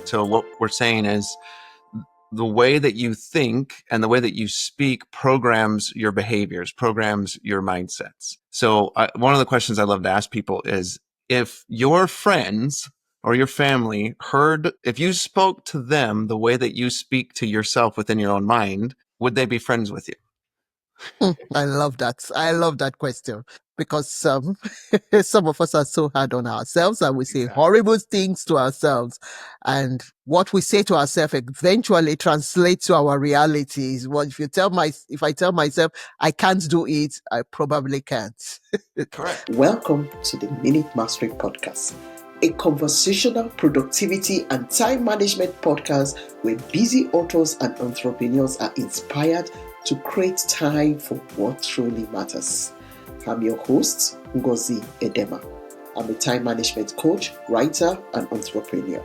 So what we're saying is the way that you think and the way that you speak programs your behaviors, programs your mindsets. So one of the questions I love to ask people is, if your friends or your family heard, if you spoke to them the way that you speak to yourself within your own mind, would they be friends with you? I love that. I love that question because some of us are so hard on ourselves and we say horrible things to ourselves. And what we say to ourselves eventually translates to our realities. What if I tell myself I can't do it, I probably can't. Correct. Welcome to the Minute Mastery Podcast, a conversational productivity and time management podcast where busy authors and entrepreneurs are inspired to create time for what truly matters. I'm your host, Ngozi Edema. I'm a time management coach, writer, and entrepreneur.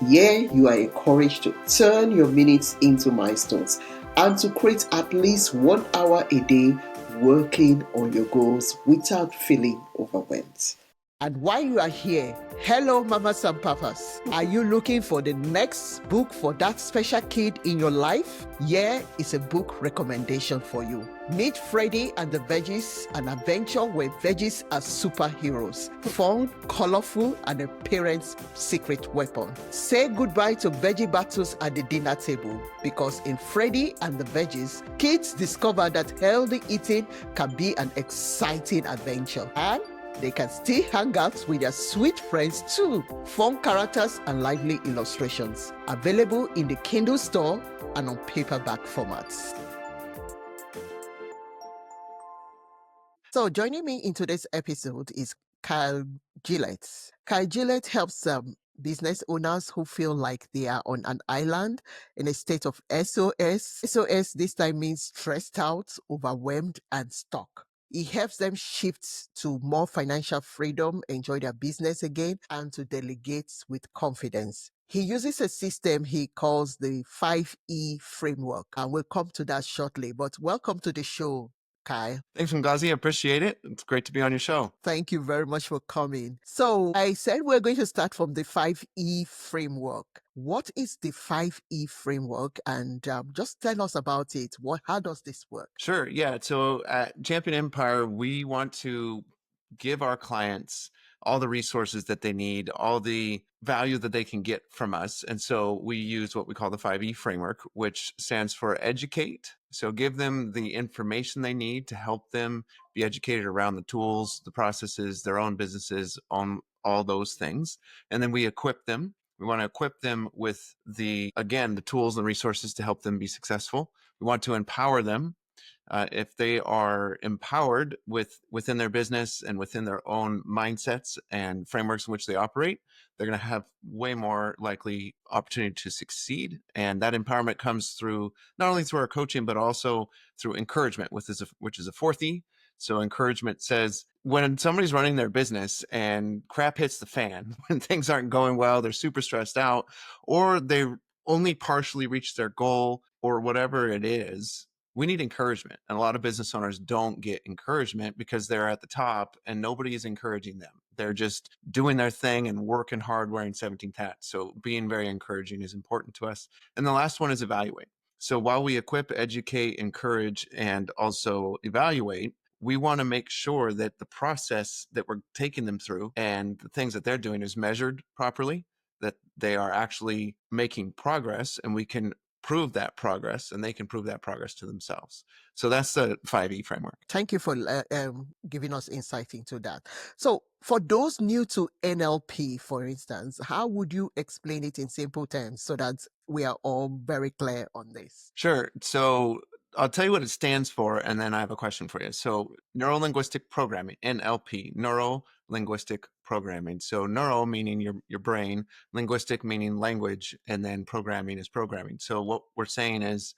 Here, you are encouraged to turn your minutes into milestones and to create at least 1 hour a day working on your goals without feeling overwhelmed. And while you are here, hello mamas and papas. Are you looking for the next book for that special kid in your life? Here is a book recommendation for you. Meet Freddy and the Veggies, an adventure where veggies are superheroes. Fun, colorful, and a parent's secret weapon. Say goodbye to veggie battles at the dinner table, because in Freddy and the Veggies, kids discover that healthy eating can be an exciting adventure. And they can still hang out with their sweet friends too. Fun characters and lively illustrations. Available in the Kindle store and on paperback formats. So joining me in today's episode is Kyle Gillett. Kyle Gillett helps business owners who feel like they are on an island in a state of SOS. SOS this time means stressed out, overwhelmed, and stuck. He helps them shift to more financial freedom, enjoy their business again, and to delegate with confidence. He uses a system he calls the 5E framework, and we'll come to that shortly. But welcome to the show, Kai. Thanks, Ngozi. I appreciate it. It's great to be on your show. Thank you very much for coming. So I said we're going to start from the 5E framework. What is the 5E framework? And just tell us about it. How does this work? Sure. Yeah. So at Champion Empire, we want to give our clients all the resources that they need, all the value that they can get from us. And so we use what we call the 5E framework, which stands for educate. So give them the information they need to help them be educated around the tools, the processes, their own businesses, on all those things. And then we equip them. We want to equip them with the tools and resources to help them be successful. We want to empower them. If they are empowered within their business and within their own mindsets and frameworks in which they operate, they're going to have way more likely opportunity to succeed. And that empowerment comes through not only through our coaching, but also through encouragement, which is a 4th E. So encouragement says when somebody's running their business and crap hits the fan, when things aren't going well, they're super stressed out, or they only partially reach their goal, or whatever it is, we need encouragement. And a lot of business owners don't get encouragement because they're at the top and nobody is encouraging them. They're just doing their thing and working hard, wearing 17 hats. So being very encouraging is important to us. And the last one is evaluate. So while we equip, educate, encourage, and also evaluate, we want to make sure that the process that we're taking them through and the things that they're doing is measured properly, that they are actually making progress, and we can prove that progress, and they can prove that progress to themselves. So that's the 5E framework. Thank you for giving us insight into that. So for those new to NLP, for instance, how would you explain it in simple terms so that we are all very clear on this? Sure. So I'll tell you what it stands for, and then I have a question for you. So neuro-linguistic programming, NLP, neuro-linguistic programming. So neuro meaning your brain, linguistic meaning language, and then programming is programming. So what we're saying is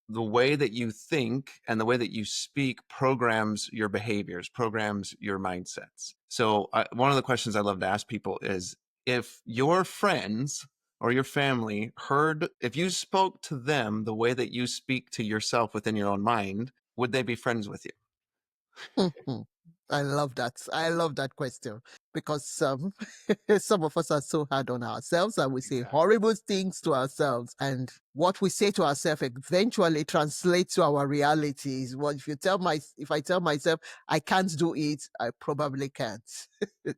the way that you think and the way that you speak programs your behaviors, programs your mindsets. So one of the questions I love to ask people is, if your friends or your family heard, if you spoke to them the way that you speak to yourself within your own mind, would they be friends with you? I love that. I love that question because some of us are so hard on ourselves and we say Exactly. horrible things to ourselves. And what we say to ourselves eventually translates to our realities. Well, if I tell myself I can't do it, I probably can't.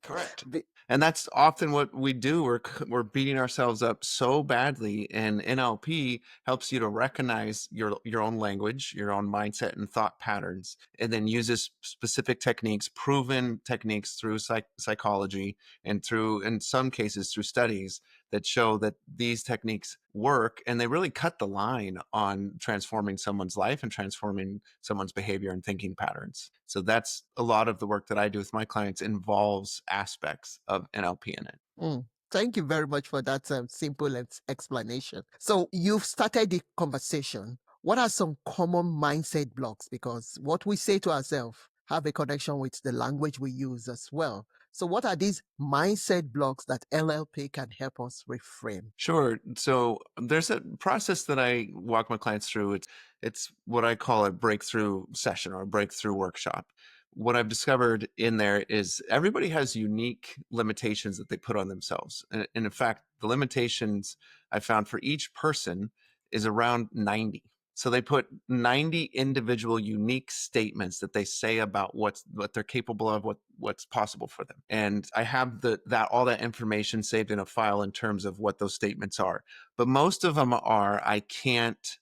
Correct. Be- And that's often what we do. We're beating ourselves up so badly, and NLP helps you to recognize your own language, your own mindset and thought patterns, and then uses specific techniques, proven techniques through psychology and through, in some cases, through studies that show that these techniques work, and they really cut the line on transforming someone's life and transforming someone's behavior and thinking patterns. So that's a lot of the work that I do with my clients involves aspects of NLP in it. Mm. Thank you very much for that simple explanation. So you've started the conversation. What are some common mindset blocks? Because what we say to ourselves have a connection with the language we use as well. So what are these mindset blocks that LLP can help us reframe? Sure. So there's a process that I walk my clients through. It's what I call a breakthrough session or a breakthrough workshop. What I've discovered in there is everybody has unique limitations that they put on themselves. And in fact, the limitations I found for each person is around 90. So they put 90 individual unique statements that they say about what they're capable of, what's possible for them. And I have all that information saved in a file in terms of what those statements are. But most of them are I can't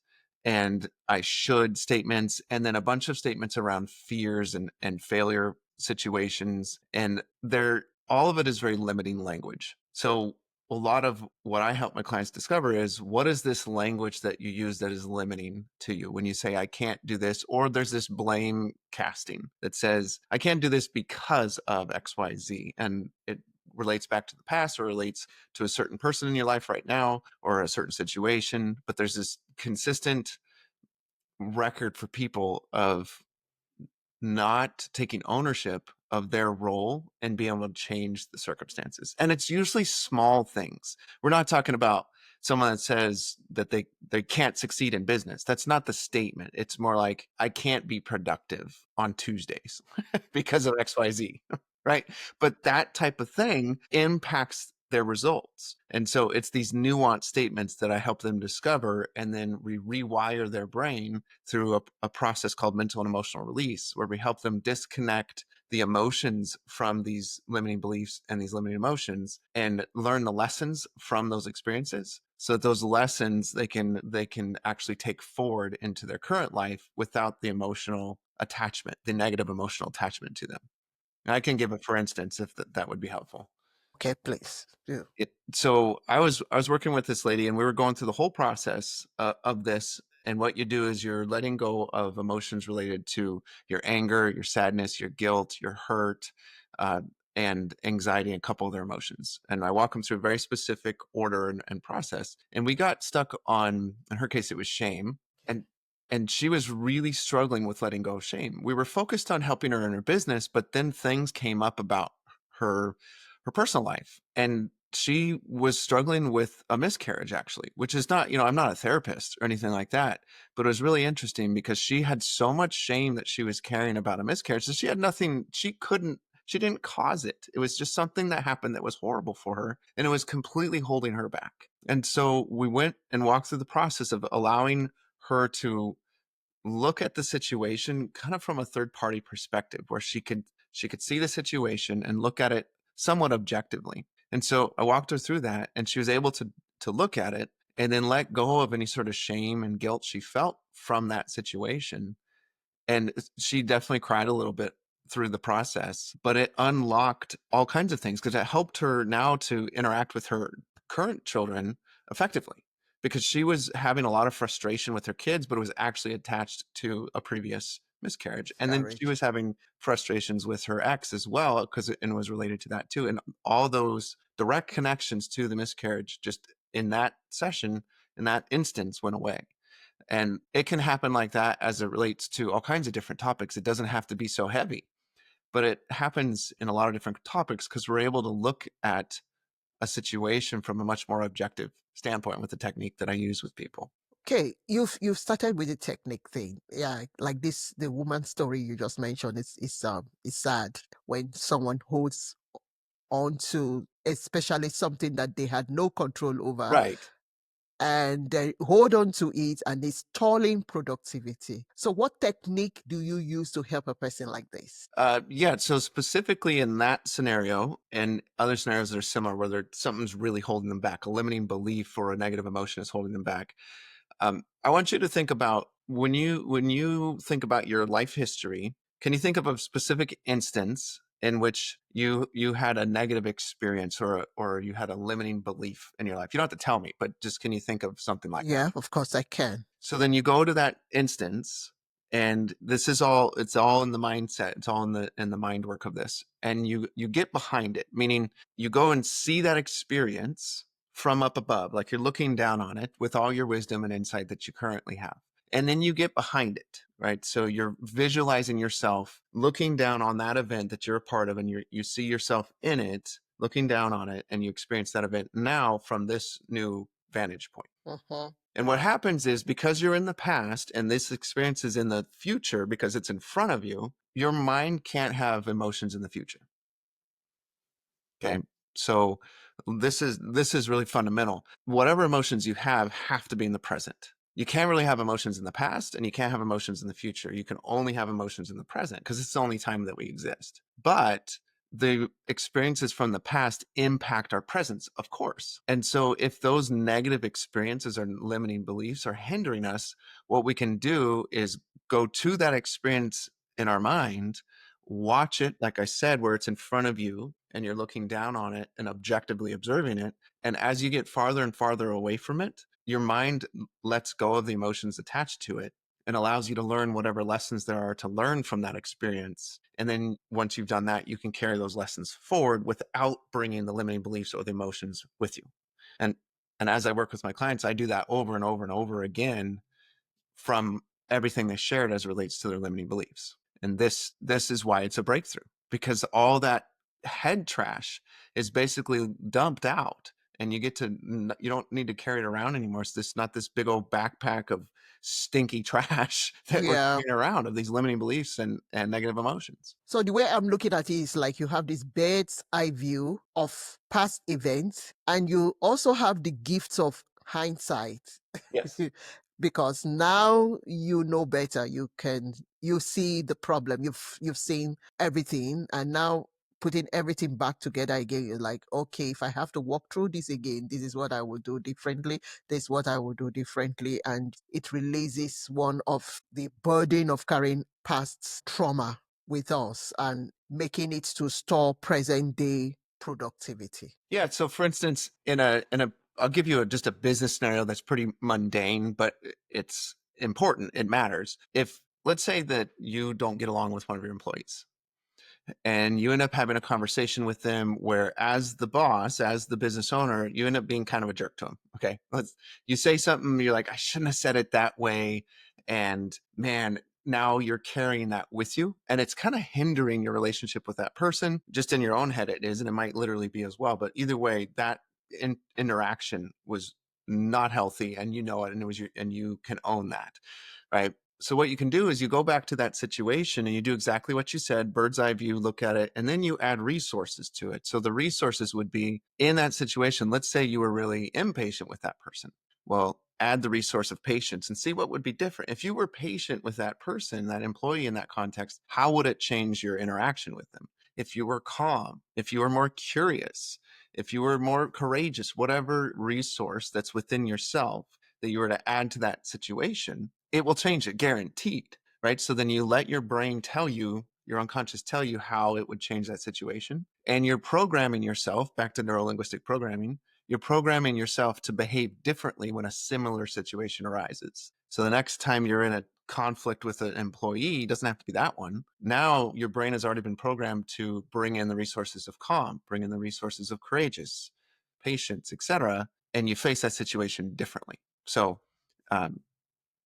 and I should statements, and then a bunch of statements around fears and failure situations. And they're all of it is very limiting language. So a lot of what I help my clients discover is what is this language that you use that is limiting to you when you say, I can't do this, or there's this blame casting that says, I can't do this because of XYZ. And it relates back to the past or relates to a certain person in your life right now or a certain situation. But there's this consistent record for people of not taking ownership of their role and being able to change the circumstances. And it's usually small things. We're not talking about someone that says that they can't succeed in business. That's not the statement. It's more like I can't be productive on Tuesdays because of XYZ, right? But that type of thing impacts their results. And so it's these nuanced statements that I help them discover, and then we rewire their brain through a process called mental and emotional release, where we help them disconnect the emotions from these limiting beliefs and these limiting emotions and learn the lessons from those experiences, so that those lessons they can actually take forward into their current life without the emotional attachment, the negative emotional attachment to them. And I can give it, for instance, if that would be helpful. Okay, please. Yeah. So I was working with this lady, and we were going through the whole process of this. And what you do is you're letting go of emotions related to your anger, your sadness, your guilt, your hurt, uh, and anxiety, and a couple of their emotions. And I walk them through a very specific order and process. And we got stuck on, in her case, it was shame. And and she was really struggling with letting go of shame. We were focused on helping her in her business, but then things came up about her her personal life, and she was struggling with a miscarriage, actually, which is not, I'm not a therapist or anything like that, but it was really interesting because she had so much shame that she was carrying about a miscarriage that she had nothing, she didn't cause it. It was just something that happened that was horrible for her, and it was completely holding her back. And so we went and walked through the process of allowing her to look at the situation kind of from a third party perspective, where she could see the situation and look at it somewhat objectively. And so I walked her through that, and she was able to look at it and then let go of any sort of shame and guilt she felt from that situation. And she definitely cried a little bit through the process, but it unlocked all kinds of things because it helped her now to interact with her current children effectively, because she was having a lot of frustration with her kids, but it was actually attached to a previous miscarriage. And then she Marriage. was having frustrations with her ex as well, because it was related to that too. And all those direct connections to the miscarriage just in that session, in that instance, went away. And it can happen like that as it relates to all kinds of different topics. It doesn't have to be so heavy, but it happens in a lot of different topics because we're able to look at a situation from a much more objective standpoint with the technique that I use with people. Okay, you've started with the technique thing. Yeah, like this, the woman story you just mentioned is sad when someone holds on to especially something that they had no control over, Right. and they hold on to it and it's stalling productivity. So what technique do you use to help a person like this? Yeah. So specifically in that scenario and other scenarios that are similar, where something's really holding them back, a limiting belief or a negative emotion is holding them back. I want you to think about when you think about your life history. Can you think of a specific instance in which you had a negative experience or you had a limiting belief in your life? You don't have to tell me, but just can you think of something like that? Yeah, of course I can. So then you go to that instance, and this is all, it's all in the mindset, it's all in the mind work of this, and you get behind it, meaning you go and see that experience from up above, like you're looking down on it with all your wisdom and insight that you currently have, and then you get behind it, right? So you're visualizing yourself looking down on that event that you're a part of, and you see yourself in it, looking down on it, and you experience that event now from this new vantage point. Mhm. And what happens is, because you're in the past and this experience is in the future because it's in front of you, your mind can't have emotions in the future. Okay. So this is really fundamental. Whatever emotions you have to be in the present. You can't really have emotions in the past and you can't have emotions in the future. You can only have emotions in the present because it's the only time that we exist. But the experiences from the past impact our presence, of course. And so if those negative experiences or limiting beliefs are hindering us, what we can do is go to that experience in our mind, watch it, like I said, where it's in front of you and you're looking down on it and objectively observing it. And as you get farther and farther away from it, your mind lets go of the emotions attached to it and allows you to learn whatever lessons there are to learn from that experience. And then once you've done that, you can carry those lessons forward without bringing the limiting beliefs or the emotions with you. And and as I work with my clients, I do that over and over and over again from everything they shared as it relates to their limiting beliefs. And this is why it's a breakthrough, because all that head trash is basically dumped out, and you don't need to carry it around anymore. It's this not this big old backpack of stinky trash that we're Yeah. carrying around of these limiting beliefs and negative emotions. So the way I'm looking at it is like you have this bird's eye view of past events, and you also have the gifts of hindsight. Yes. Because now you know better. You see the problem. You've seen everything, and now putting everything back together again, you're like, okay, if I have to walk through this again, this is what I will do differently. This is what I will do differently. And it releases one of the burden of carrying past trauma with us and making it to store present day productivity. Yeah. So for instance, in a I'll give you just a business scenario that's pretty mundane, but it's important. It matters. If let's say that you don't get along with one of your employees and you end up having a conversation with them where, as the boss, as the business owner, you end up being kind of a jerk to them. Okay. You say something, you're like, I shouldn't have said it that way. And man, now you're carrying that with you, and it's kind of hindering your relationship with that person. Just in your own head, it is, and it might literally be as well. But either way, that interaction was not healthy, and you know it, and and you can own that, right? So what you can do is you go back to that situation and you do exactly what you said, bird's eye view, look at it, and then you add resources to it. So the resources would be, in that situation, let's say you were really impatient with that person. Well, add the resource of patience and see what would be different. If you were patient with that person, that employee in that context, how would it change your interaction with them? If you were calm, if you were more curious, if you were more courageous, whatever resource that's within yourself that you were to add to that situation, it will change it, guaranteed, right? So then you let your brain tell you, your unconscious tell you how it would change that situation. And you're programming yourself, back to neurolinguistic programming, you're programming yourself to behave differently when a similar situation arises. So the next time you're in a conflict with an employee, it doesn't have to be that one. Now your brain has already been programmed to bring in the resources of calm, bring in the resources of courageous, patience, etc., and you face that situation differently. So um,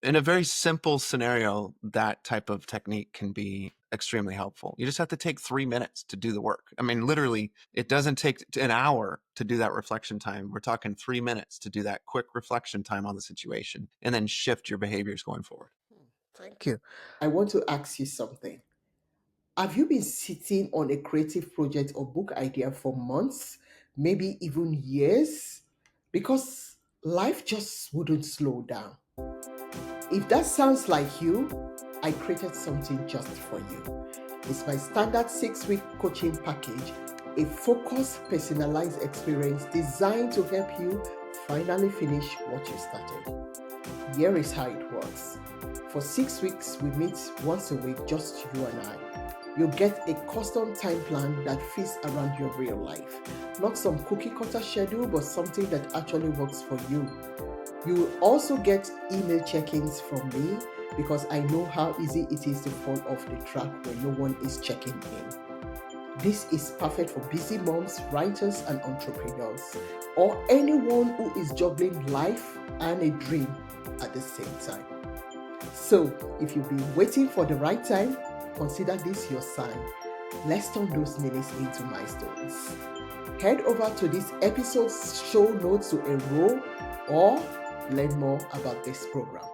in a very simple scenario, that type of technique can be extremely helpful. You just have to take 3 minutes to do the work. I mean, literally, it doesn't take an hour to do that reflection time. We're talking 3 minutes to do that quick reflection time on the situation and then shift your behaviors going forward. Thank you. I want to ask you something. Have you been sitting on a creative project or book idea for months, maybe even years? Because life just wouldn't slow down. If that sounds like you, I created something just for you. It's my standard 6-week coaching package, a focused, personalized experience designed to help you finally finish what you started. Here is how it works. For 6 weeks, we meet once a week, just you and I. You'll get a custom time plan that fits around your real life. Not some cookie cutter schedule, but something that actually works for you. You will also get email check-ins from me because I know how easy it is to fall off the track when no one is checking in. This is perfect for busy moms, writers, and entrepreneurs, or anyone who is juggling life and a dream at the same time. So, if you've been waiting for the right time, consider this your sign. Let's turn those minutes into milestones. Head over to this episode's show notes to enroll or learn more about this program.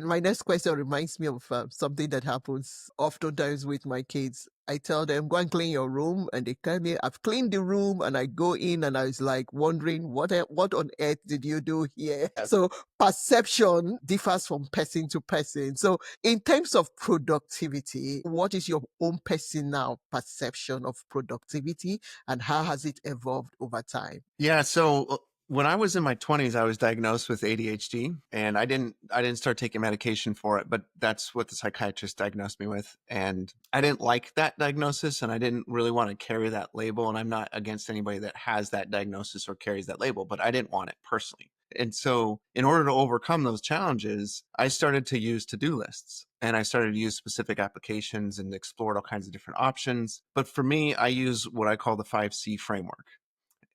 My next question reminds me of something that happens oftentimes with my kids. I tell them, go and clean your room, and they tell me, I've cleaned the room, and I go in and I was like wondering, what on earth did you do here? So perception differs from person to person. So in terms of productivity, what is your own personal perception of productivity, and how has it evolved over time? Yeah, so when I was in my 20s, I was diagnosed with ADHD, and I didn't start taking medication for it, but that's what the psychiatrist diagnosed me with. And I didn't like that diagnosis, and I didn't really want to carry that label. And I'm not against anybody that has that diagnosis or carries that label, but I didn't want it personally. And so in order to overcome those challenges, I started to use to-do lists, and I started to use specific applications and explored all kinds of different options. But for me, I use what I call the 5C framework.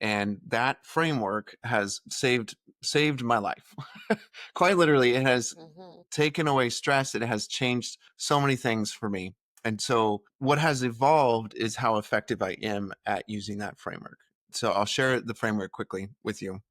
And that framework has saved my life. Quite literally, it has taken away stress. It has changed so many things for me. And so what has evolved is how effective I am at using that framework. So I'll share the framework quickly with you.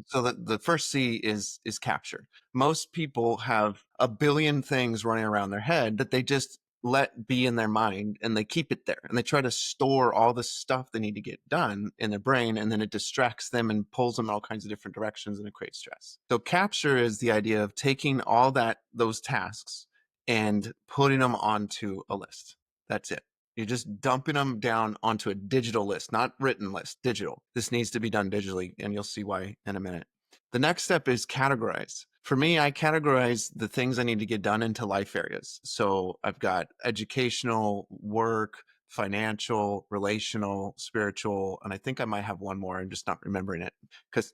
So the first C is capture. Most people have a billion things running around their head that they just let be in their mind, and they keep it there, and they try to store all the stuff they need to get done in their brain, and then it distracts them and pulls them in all kinds of different directions, and it creates stress. So capture is the idea of taking all those tasks and putting them onto a list. That's it. You're just dumping them down onto a digital list, not written list, digital. This needs to be done digitally, and you'll see why in a minute. The next step is categorize. For me, I categorize the things I need to get done into life areas. So I've got educational, work, financial, relational, spiritual, and I think I might have one more. I'm just not remembering it because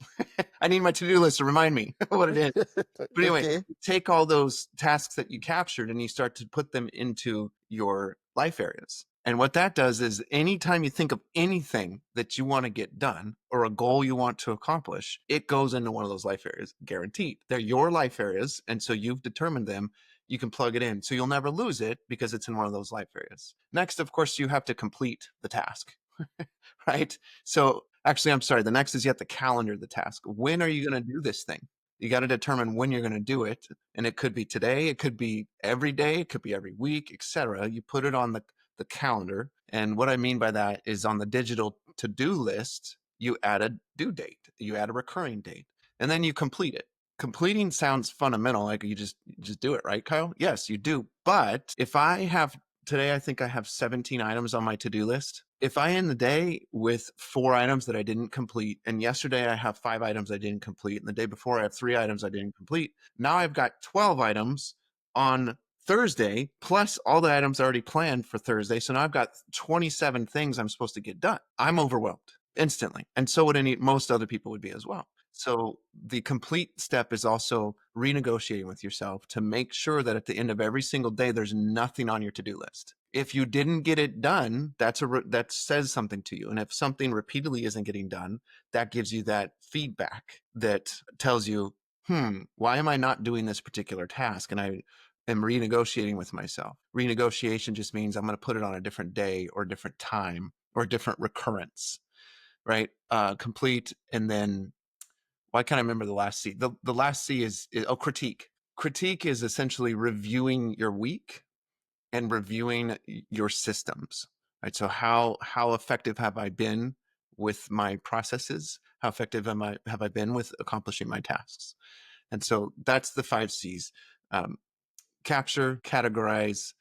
I need my to-do list to remind me what it is. But anyway, Okay. take all those tasks that you captured and you start to put them into your life areas. And what that does is anytime you think of anything that you want to get done or a goal you want to accomplish, it goes into one of those life areas, guaranteed. They're your life areas, and so you've determined them. You can plug it in. So you'll never lose it because it's in one of those life areas. Next, of course, you have to complete the task, right? So actually, I'm sorry. The next is you have to calendar the task. When are you going to do this thing? You got to determine when you're going to do it. And it could be today, it could be every day, it could be every week, etc. You put it on the calendar. And what I mean by that is on the digital to-do list, you add a due date, you add a recurring date, and then you complete it. Completing sounds fundamental, like you just do it, right, Kyle? Yes, you do. But if I have today, I think I have 17 items on my to-do list. If I end the day with 4 items that I didn't complete, and yesterday I have 5 items I didn't complete, and the day before I have 3 items I didn't complete, now I've got 12 items on Thursday, plus all the items already planned for Thursday. So now I've got 27 things I'm supposed to get done. I'm overwhelmed instantly. And so would most other people would be as well. So the complete step is also renegotiating with yourself to make sure that at the end of every single day, there's nothing on your to-do list. If you didn't get it done, that says something to you. And if something repeatedly isn't getting done, that gives you that feedback that tells you why am I not doing this particular task? And I am renegotiating with myself. Renegotiation just means I'm going to put it on a different day or a different time or a different recurrence, right? Complete. And then, well, I can't remember the last C. The last C is critique. Critique is essentially reviewing your week and reviewing your systems, right? So how effective have I been with my processes? How effective have I been with accomplishing my tasks? And so that's the 5 C's: um, capture, categorize,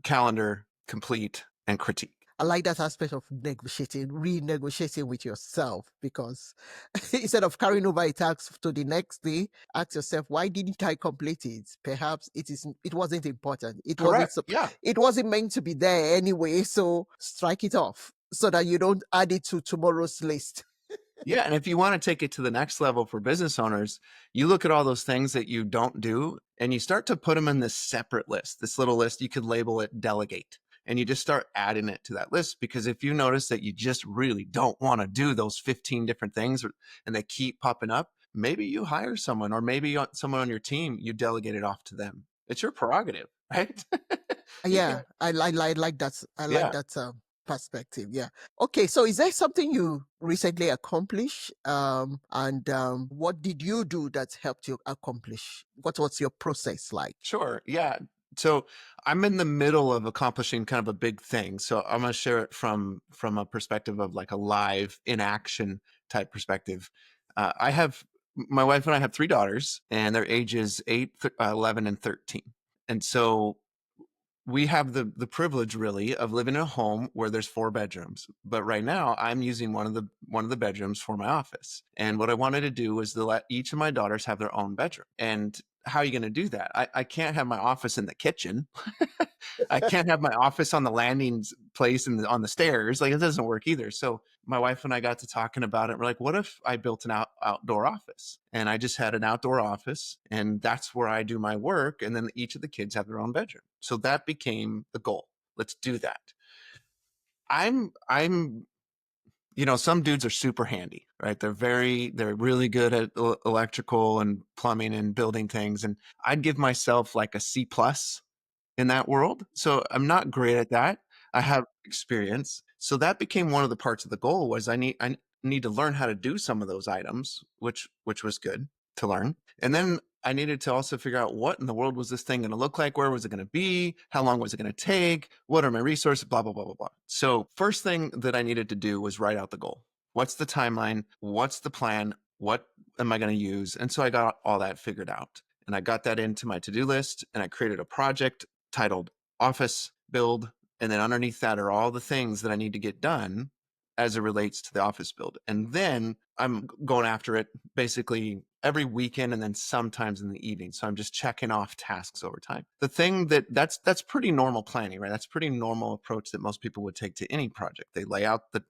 calendar, complete, and critique. I like that aspect of renegotiating with yourself, because instead of carrying over a task to the next day, ask yourself, why didn't I complete it? Perhaps it wasn't important. Correct. Yeah. It wasn't meant to be there anyway. So strike it off so that you don't add it to tomorrow's list. Yeah. And if you want to take it to the next level for business owners, you look at all those things that you don't do and you start to put them in this separate list, this little list. You could label it delegate. And you just start adding it to that list, because if you notice that you just really don't want to do those 15 different things and they keep popping up, maybe you hire someone, or maybe someone on your team, you delegate it off to them. It's your prerogative, right? You Yeah, can't. I like that. I like Yeah. that perspective. Yeah. Okay. So, is there something you recently accomplished? And what did you do that helped you accomplish? What was your process like? Sure. Yeah. So I'm in the middle of accomplishing kind of a big thing. So I'm going to share it from a perspective of like a live in action type perspective. I have My wife and I have 3 daughters, and their ages 8, 11, and 13. And so we have the privilege really of living in a home where there's 4 bedrooms, but right now I'm using one of the bedrooms for my office. And what I wanted to do was to let each of my daughters have their own bedroom. And how are you going to do that? I can't have my office in the kitchen. I can't have my office on the landing place and on the stairs. Like, it doesn't work either. So my wife and I got to talking about it. We're like, what if I built an outdoor office? And I just had an outdoor office, and that's where I do my work. And then each of the kids have their own bedroom. So that became the goal. Let's do that. I'm some dudes are super handy, right? They're really good at electrical and plumbing and building things. And I'd give myself like a C+ in that world. So I'm not great at that. I have experience. So that became one of the parts of the goal, was I need to learn how to do some of those items, which was good to learn. And then I needed to also figure out, what in the world was this thing going to look like? Where was it going to be? How long was it going to take? What are my resources? Blah, blah, blah, blah, blah. So first thing that I needed to do was write out the goal. What's the timeline? What's the plan? What am I going to use? And so I got all that figured out. And I got that into my to-do list, and I created a project titled Office Build. And then underneath that are all the things that I need to get done as it relates to the office build. And then I'm going after it basically every weekend, and then sometimes in the evening. So I'm just checking off tasks over time. The thing that's pretty normal planning, right? That's pretty normal approach that most people would take to any project. They lay out the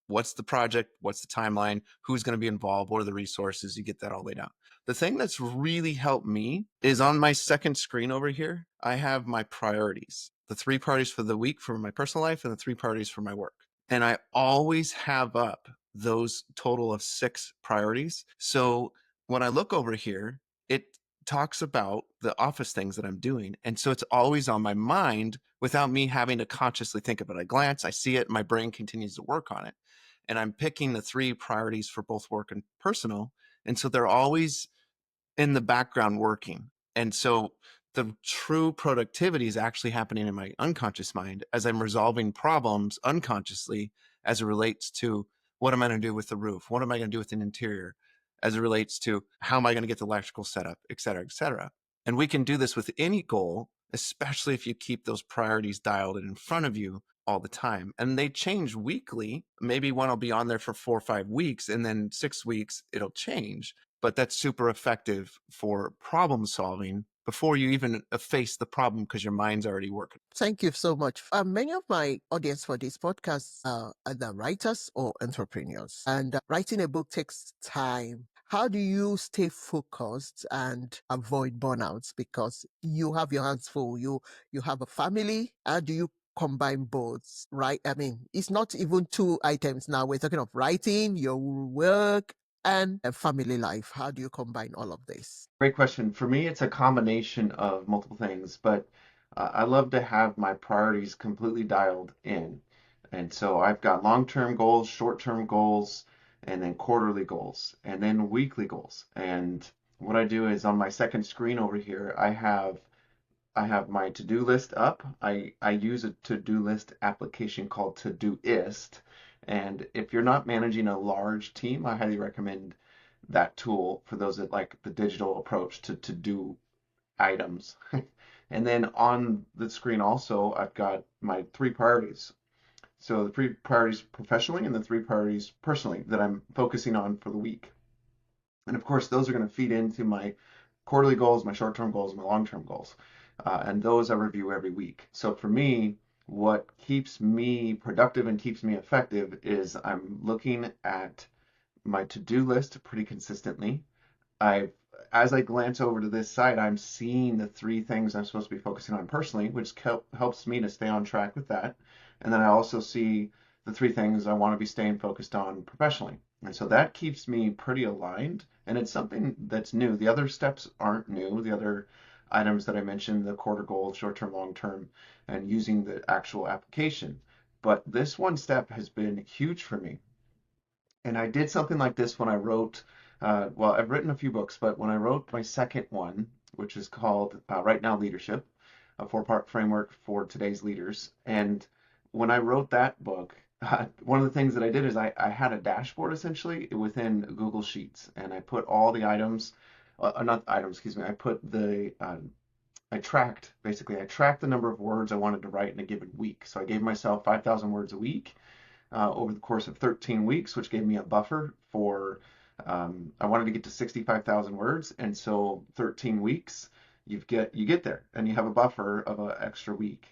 what's the project, what's the timeline, who's going to be involved, what are the resources, you get that all laid out. The thing that's really helped me is on my second screen over here, I have my priorities, the 3 priorities for the week for my personal life and the 3 priorities for my work. And I always have up those total of 6 priorities. So when I look over here, it talks about the office things that I'm doing. And so it's always on my mind without me having to consciously think of it. I glance, I see it, my brain continues to work on it. And I'm picking the 3 priorities for both work and personal. And so they're always in the background working. And so the true productivity is actually happening in my unconscious mind as I'm resolving problems unconsciously, as it relates to, what am I going to do with the roof? What am I going to do with an interior? As it relates to, how am I going to get the electrical set up, et cetera, et cetera. And we can do this with any goal, especially if you keep those priorities dialed in front of you all the time. And they change weekly. Maybe one will be on there for 4 or 5 weeks, and then 6 weeks it'll change. But that's super effective for problem solving before you even face the problem, because your mind's already working. Thank you so much. Many of my audience for this podcast are either writers or entrepreneurs, and writing a book takes time. How do you stay focused and avoid burnouts? Because you have your hands full. You have a family. How do you combine both? Right? I mean, it's not even 2 items now. We're talking of writing, your work, and family life? How do you combine all of this? Great question. For me, it's a combination of multiple things, but I love to have my priorities completely dialed in. And so I've got long-term goals, short-term goals, and then quarterly goals, and then weekly goals. And what I do is on my second screen over here, I have my to-do list up. I use a to-do list application called Todoist. And if you're not managing a large team, I highly recommend that tool for those that like the digital approach to do items. And then on the screen also, I've got my three priorities. So the three priorities professionally and the three priorities personally that I'm focusing on for the week. And of course, those are going to feed into my quarterly goals, my short-term goals, my long-term goals. And those I review every week. So for me, what keeps me productive and keeps me effective is I'm looking at my to-do list pretty consistently. I, as I glance over to this side, I'm seeing the three things I'm supposed to be focusing on personally, which helps me to stay on track with that. And then I also see the three things I want to be staying focused on professionally. And so that keeps me pretty aligned. And it's something that's new. The other steps aren't new. The other items that I mentioned, the quarter goal, short term, long term, and using the actual application. But this one step has been huge for me. And I did something like this when I wrote, well, I've written a few books, but when I wrote my second one, which is called Right Now Leadership, a four-part framework for today's leaders. And when I wrote that book, one of the things that I did is I had a dashboard essentially within Google Sheets, and I put all the items, not items, excuse me, I tracked, basically, I tracked the number of words I wanted to write in a given week. So I gave myself 5,000 words a week over the course of 13 weeks, which gave me a buffer for, I wanted to get to 65,000 words. And so 13 weeks, you get there and you have a buffer of an extra week.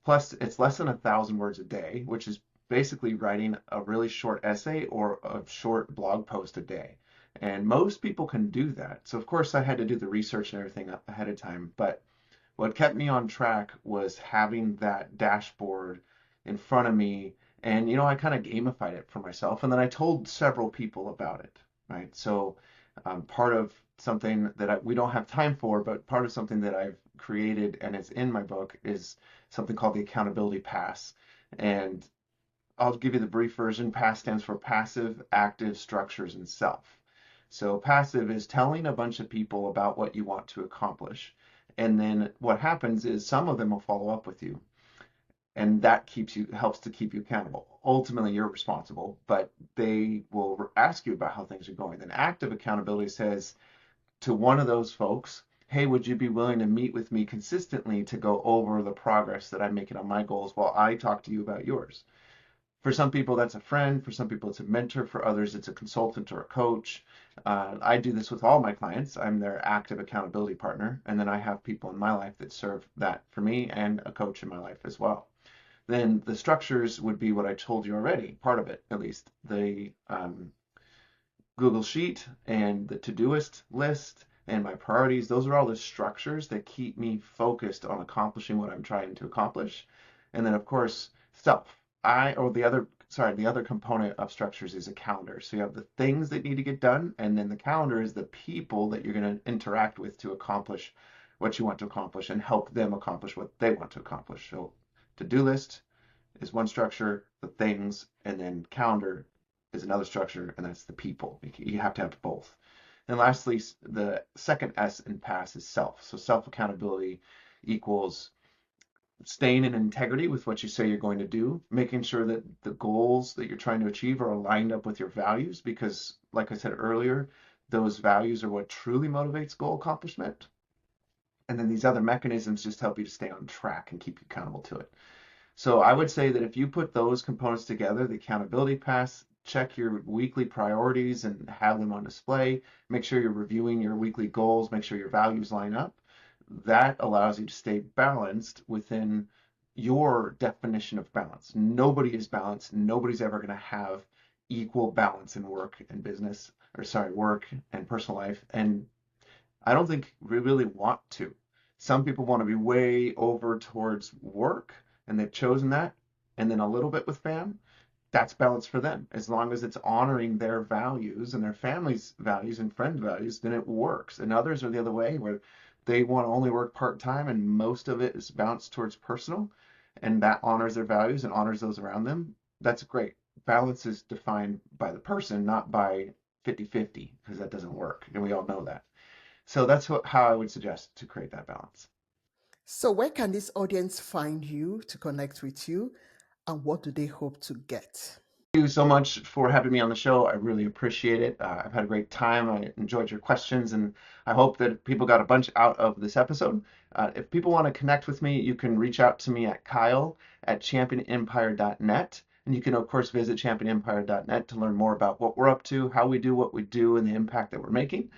Plus, it's less than 1,000 words a day, which is basically writing a really short essay or a short blog post a day. And most people can do that. So of course I had to do the research and everything up ahead of time, but what kept me on track was having that dashboard in front of me. And, I kind of gamified it for myself. And then I told several people about it, right? So, part of something that we don't have time for, but part of something that I've created and it's in my book is something called the accountability pass. And I'll give you the brief version. PASS stands for passive, active, structures, and self. So passive is telling a bunch of people about what you want to accomplish. And then what happens is some of them will follow up with you. And that helps to keep you accountable. Ultimately, you're responsible, but they will ask you about how things are going. Then active accountability says to one of those folks, hey, would you be willing to meet with me consistently to go over the progress that I'm making on my goals while I talk to you about yours? For some people, that's a friend. For some people, it's a mentor. For others, it's a consultant or a coach. I do this with all my clients. I'm their active accountability partner. And then I have people in my life that serve that for me and a coach in my life as well. Then the structures would be what I told you already, part of it at least. The Google Sheet and the Todoist list and my priorities, those are all the structures that keep me focused on accomplishing what I'm trying to accomplish. And then of course, self. The other component of structures is a calendar. So you have the things that need to get done, and then the calendar is the people that you're going to interact with to accomplish what you want to accomplish and help them accomplish what they want to accomplish. So to-do list is one structure, the things, and then calendar is another structure, and that's the people. You have to have both. And lastly, the second S in PASS is self. So self accountability equals staying in integrity with what you say you're going to do, making sure that the goals that you're trying to achieve are aligned up with your values, because, like I said earlier, those values are what truly motivates goal accomplishment. And then these other mechanisms just help you to stay on track and keep you accountable to it. So I would say that if you put those components together, the accountability pass, check your weekly priorities and have them on display, make sure you're reviewing your weekly goals, make sure your values line up. That allows you to stay balanced within your definition of balance. Nobody is balanced. Nobody's ever going to have equal balance in work and business, or sorry, work and personal life. And I don't think we really want to. Some people want to be way over towards work and they've chosen that, and then a little bit with fam. that's balance for them. As long as it's honoring their values and their family's values and friend values, then it works. And others are the other way, where they want to only work part-time and most of it is balanced towards personal, and that honors their values and honors those around them. That's great. Balance is defined by the person, not by 50-50, because that doesn't work. And we all know that. So that's how I would suggest to create that balance. So, where can this audience find you to connect with you, and what do they hope to get? Thank you so much for having me on the show. I really appreciate it. I've had a great time. I enjoyed your questions, and I hope that people got a bunch out of this episode. If people want to connect with me, you can reach out to me at kyle@championempire.net. And you can, of course, visit championempire.net to learn more about what we're up to, how we do what we do, and the impact that we're making.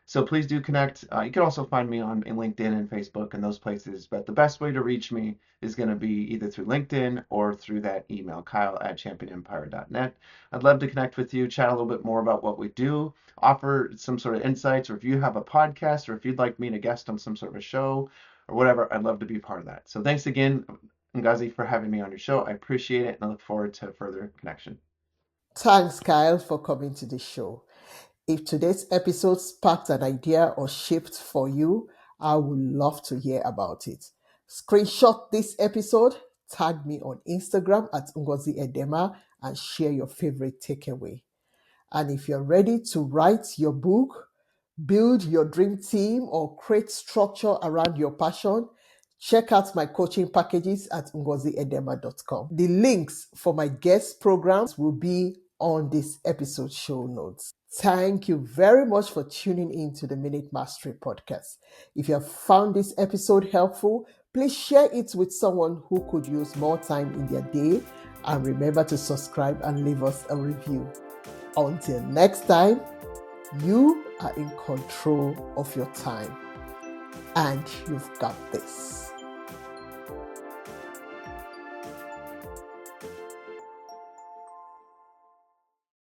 So please do connect. You can also find me on in LinkedIn and Facebook and those places. But the best way to reach me is going to be either through LinkedIn or through that email, kyle@championempire.net. I'd love to connect with you, chat a little bit more about what we do, offer some sort of insights, or if you have a podcast, or if you'd like me to guest on some sort of a show or whatever, I'd love to be part of that. So thanks again, Ngazi, for having me on your show. I appreciate it and I look forward to further connection. Thanks, Kyle, for coming to the show. If today's episode sparked an idea or shift for you, I would love to hear about it. Screenshot this episode, tag me on Instagram at Ngozi Edema, and share your favorite takeaway. And if you're ready to write your book, build your dream team, or create structure around your passion, check out my coaching packages at ngoziedema.com. The links for my guest programs will be on this episode show notes. Thank you very much for tuning in to the Minute Mastery podcast. If you have found this episode helpful, please share it with someone who could use more time in their day. And remember to subscribe and leave us a review. Until next time, you are in control of your time, and you've got this.